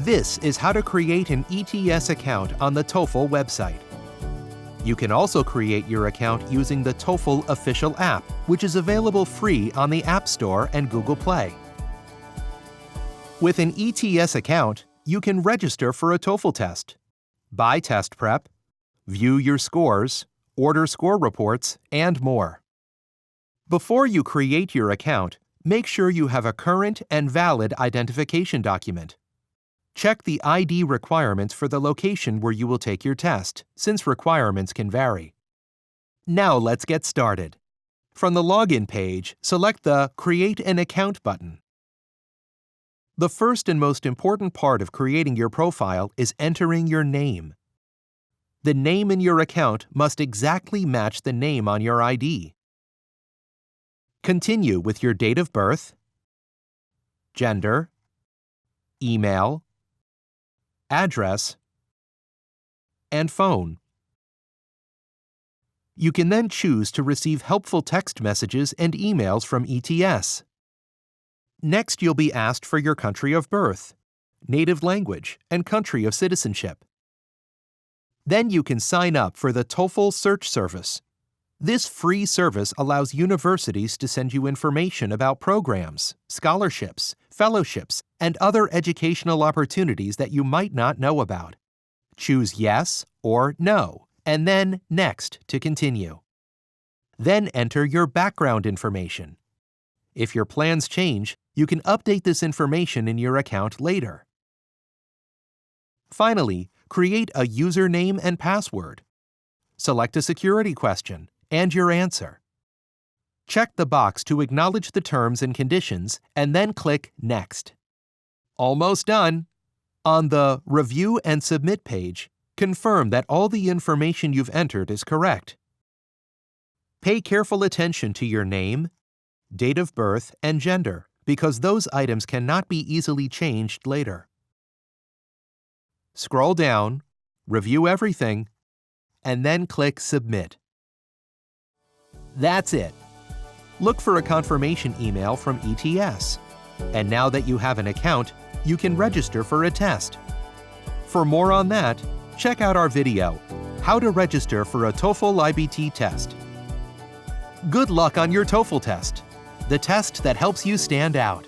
This is how to create an ETS account on the TOEFL website. You can also create your account using the TOEFL official app, which is available free on the App Store and Google Play. With an ETS account, you can register for a TOEFL test, buy test prep, view your scores, order score reports, and more. Before you create your account, make sure you have a current and valid identification document. Check the ID requirements for the location where you will take your test, since requirements can vary. Now let's get started. From the Login page, select the Create an Account button. The first and most important part of creating your profile is entering your name. The name in your account must exactly match the name on your ID. Continue with your date of birth, gender, email, address, and phone. You can then choose to receive helpful text messages and emails from ETS. Next, you'll be asked for your country of birth, native language, and country of citizenship. Then you can sign up for the TOEFL Search Service. This free service allows universities to send you information about programs, scholarships, fellowships, and other educational opportunities that you might not know about. Choose Yes or No, and then Next to continue. Then enter your background information. If your plans change, you can update this information in your account later. Finally, create a username and password. Select a security question and your answer. Check the box to acknowledge the terms and conditions, and then click Next. Almost done. On the Review and Submit page, confirm that all the information you've entered is correct. Pay careful attention to your name, date of birth, and gender, because those items cannot be easily changed later. Scroll down, review everything, and then click Submit. That's it. Look for a confirmation email from ETS. And now that you have an account, you can register for a test. For more on that, check out our video, How to Register for a TOEFL IBT Test. Good luck on your TOEFL test, the test that helps you stand out.